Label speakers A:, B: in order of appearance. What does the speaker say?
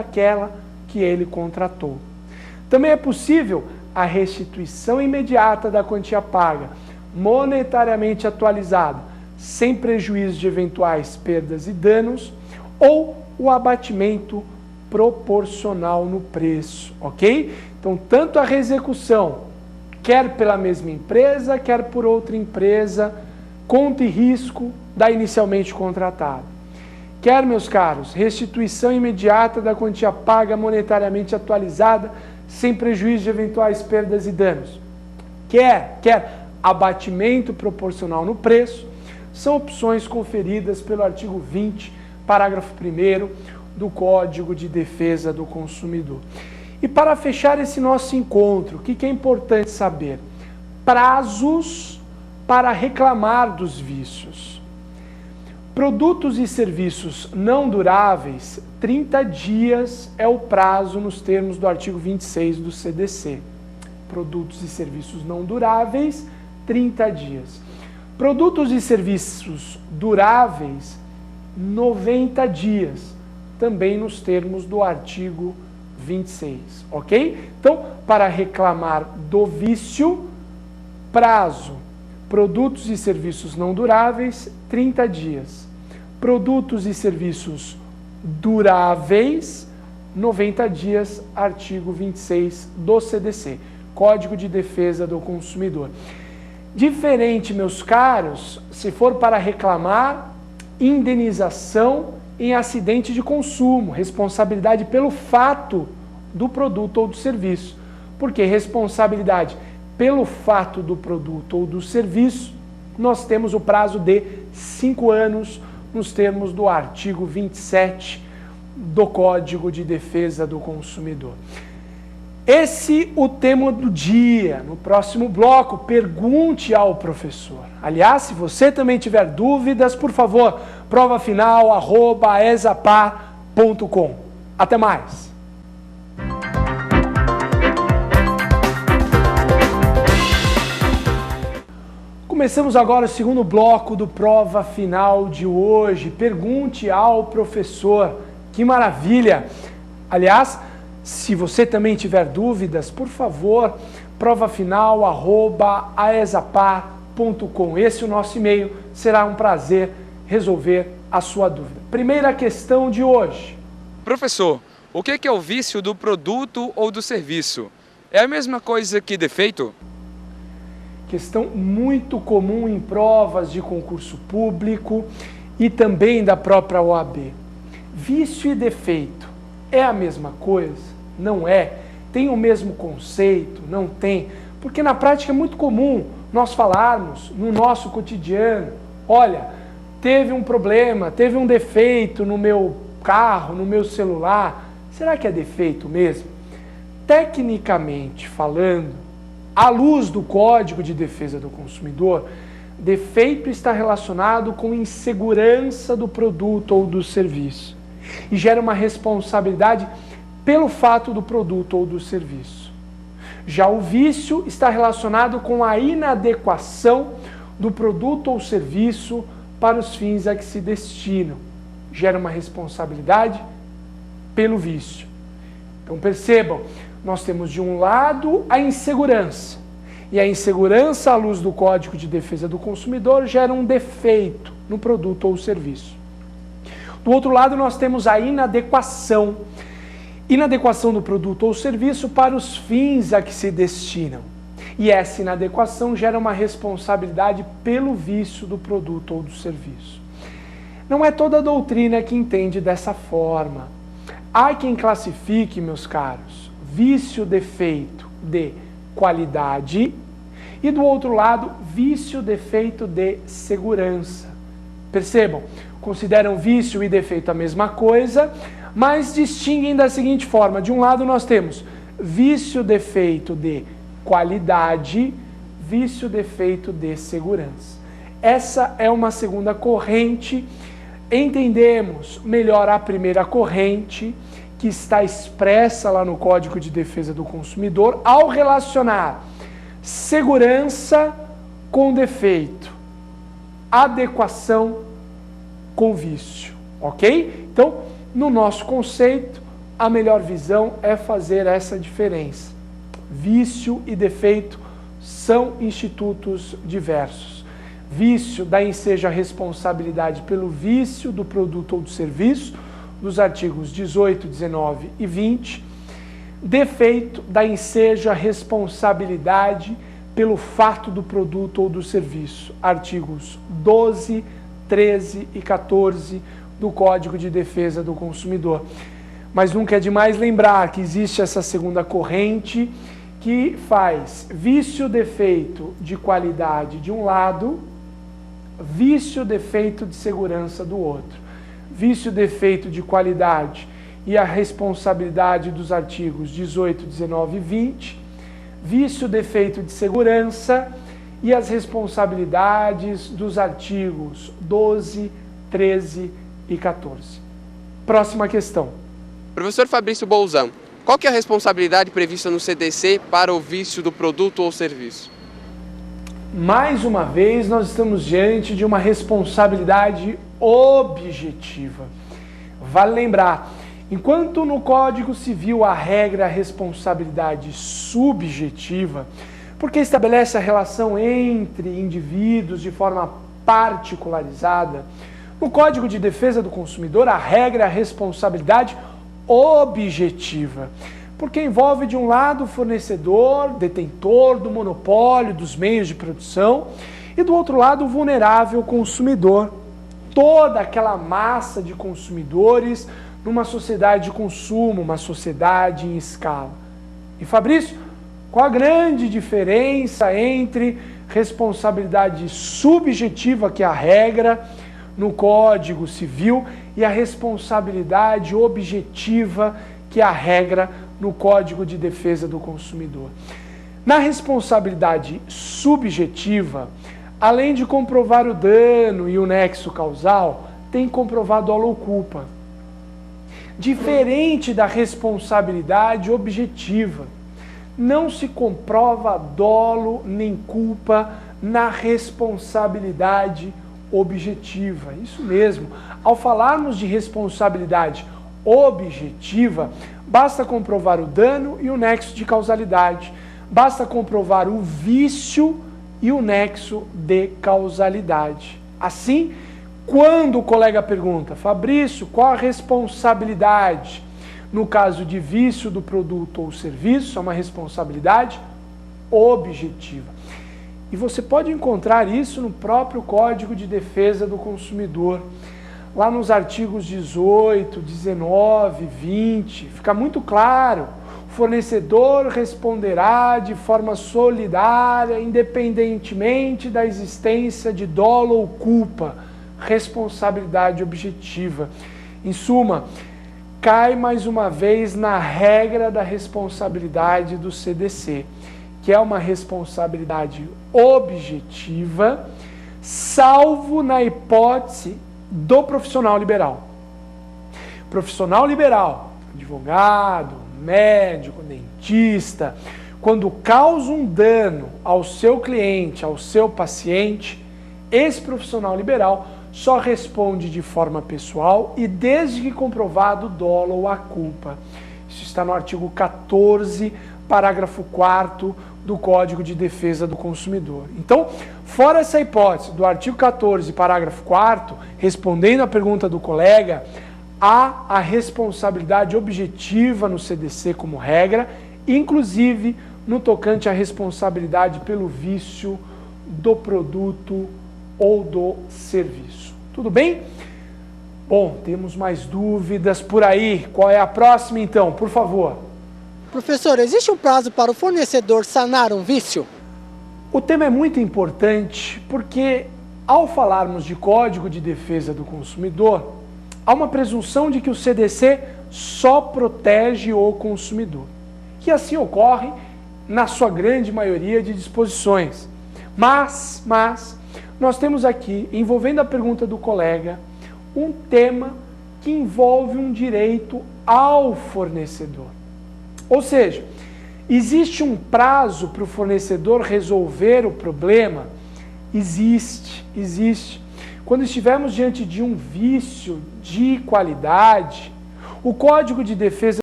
A: aquela que ele contratou. Também é possível a restituição imediata da quantia paga, monetariamente atualizada, sem prejuízo de eventuais perdas e danos, ou o abatimento proporcional no preço, ok? Então, tanto a reexecução, quer pela mesma empresa, quer por outra empresa, conta e risco da inicialmente contratada. Quer, meus caros, restituição imediata da quantia paga monetariamente atualizada, sem prejuízo de eventuais perdas e danos. Quer abatimento proporcional no preço, são opções conferidas pelo artigo 20, parágrafo 1º do Código de Defesa do Consumidor. E para fechar esse nosso encontro, o que é importante saber? Prazos para reclamar dos vícios. Produtos e serviços não duráveis, 30 dias é o prazo nos termos do artigo 26 do CDC. Produtos e serviços não duráveis, 30 dias. Produtos e serviços duráveis, 90 dias, também nos termos do artigo 26, ok? Então, para reclamar do vício, prazo, produtos e serviços não duráveis, 30 dias. Produtos e serviços duráveis, 90 dias, artigo 26 do CDC, Código de Defesa do Consumidor. Diferente, meus caros, se for para reclamar indenização em acidente de consumo, responsabilidade pelo fato do produto ou do serviço. Porque responsabilidade pelo fato do produto ou do serviço, nós temos o prazo de 5 anos nos termos do artigo 27 do Código de Defesa do Consumidor. Esse o tema do dia. No próximo bloco, pergunte ao professor. Aliás, se você também tiver dúvidas, por favor, provafinal@esapar.com. Até mais! Começamos agora o segundo bloco do Prova Final de hoje. Pergunte ao professor. Que maravilha! Aliás, se você também tiver dúvidas, por favor, provafinal@esapar.com. Esse é o nosso e-mail. Será um prazer resolver a sua dúvida. Primeira questão de hoje.
B: Professor, o que é o vício do produto ou do serviço? É a mesma coisa que defeito?
A: Questão muito comum em provas de concurso público e também da própria OAB. Vício e defeito é a mesma coisa? Não é? Tem o mesmo conceito? Não tem? Porque na prática é muito comum nós falarmos no nosso cotidiano, olha, teve um problema, teve um defeito no meu carro, no meu celular. Será que é defeito mesmo? Tecnicamente falando, à luz do Código de Defesa do Consumidor, defeito está relacionado com insegurança do produto ou do serviço e gera uma responsabilidade pelo fato do produto ou do serviço. Já o vício está relacionado com a inadequação do produto ou serviço para os fins a que se destinam. Gera uma responsabilidade pelo vício. Então percebam, nós temos de um lado a insegurança. E a insegurança, à luz do Código de Defesa do Consumidor, gera um defeito no produto ou serviço. Do outro lado, nós temos a inadequação. Inadequação do produto ou serviço para os fins a que se destinam. E essa inadequação gera uma responsabilidade pelo vício do produto ou do serviço. Não é toda a doutrina que entende dessa forma. Há quem classifique, meus caros, vício-defeito de qualidade e, do outro lado, vício-defeito de segurança. Percebam, consideram vício e defeito a mesma coisa, mas distinguem da seguinte forma. De um lado nós temos vício-defeito de qualidade, vício-defeito de segurança. Essa é uma segunda corrente. Entendemos melhor a primeira corrente, que está expressa lá no Código de Defesa do Consumidor, ao relacionar segurança com defeito, adequação com vício, ok? Então, no nosso conceito, a melhor visão é fazer essa diferença. Vício e defeito são institutos diversos. Vício dá ensejo à responsabilidade pelo vício do produto ou do serviço, dos artigos 18, 19 e 20. Defeito dá ensejo à responsabilidade pelo fato do produto ou do serviço, artigos 12, 13 e 14 do Código de Defesa do Consumidor. Mas nunca é demais lembrar que existe essa segunda corrente que faz vício-defeito de qualidade de um lado, vício-defeito de segurança do outro. Vício-defeito de qualidade e a responsabilidade dos artigos 18, 19 e 20, vício-defeito de segurança e as responsabilidades dos artigos 12, 13 e 14. Próxima questão.
C: Professor Fabrício Bolzan, qual que é a responsabilidade prevista no CDC para o vício do produto ou serviço?
A: Mais uma vez, nós estamos diante de uma responsabilidade objetiva. Vale lembrar, enquanto no Código Civil a regra é a responsabilidade subjetiva, porque estabelece a relação entre indivíduos de forma particularizada, no Código de Defesa do Consumidor a regra é a responsabilidade objetiva, porque envolve de um lado o fornecedor, detentor do monopólio dos meios de produção, e do outro lado o vulnerável consumidor, toda aquela massa de consumidores numa sociedade de consumo, uma sociedade em escala. E Fabrício, qual a grande diferença entre responsabilidade subjetiva, que é a regra no Código Civil, e a responsabilidade objetiva, que é a regra no Código de Defesa do Consumidor? Na responsabilidade subjetiva, além de comprovar o dano e o nexo causal, tem que comprovar dolo ou culpa. Diferente da responsabilidade objetiva, não se comprova dolo nem culpa na responsabilidade objetiva. Isso mesmo. Ao falarmos de responsabilidade objetiva, basta comprovar o dano e o nexo de causalidade. Basta comprovar o vício e o nexo de causalidade. Assim, quando o colega pergunta, Fabrício, qual a responsabilidade? No caso de vício do produto ou serviço, é uma responsabilidade objetiva. E você pode encontrar isso no próprio Código de Defesa do Consumidor. Lá nos artigos 18, 19, 20, fica muito claro. O fornecedor responderá de forma solidária, independentemente da existência de dolo ou culpa. Responsabilidade objetiva. Em suma, cai mais uma vez na regra da responsabilidade do CDC, que é uma responsabilidade objetiva, salvo na hipótese do profissional liberal. Profissional liberal, advogado, médico, dentista, quando causa um dano ao seu cliente, ao seu paciente, esse profissional liberal só responde de forma pessoal e desde que comprovado o dolo ou a culpa. Isso está no artigo 14, parágrafo 4º do Código de Defesa do Consumidor. Então, fora essa hipótese do artigo 14, parágrafo 4º, respondendo à pergunta do colega, há a responsabilidade objetiva no CDC como regra, inclusive no tocante à responsabilidade pelo vício do produto ou do serviço. Tudo bem? Bom, temos mais dúvidas por aí. Qual é a próxima então? Por favor.
D: Professor, existe um prazo para o fornecedor sanar um vício?
A: O tema é muito importante porque, ao falarmos de Código de Defesa do Consumidor, há uma presunção de que o CDC só protege o consumidor. E assim ocorre na sua grande maioria de disposições. Mas, nós temos aqui, envolvendo a pergunta do colega, um tema que envolve um direito ao fornecedor. Ou seja, existe um prazo para o fornecedor resolver o problema? Existe. Quando estivermos diante de um vício de qualidade, o Código de Defesa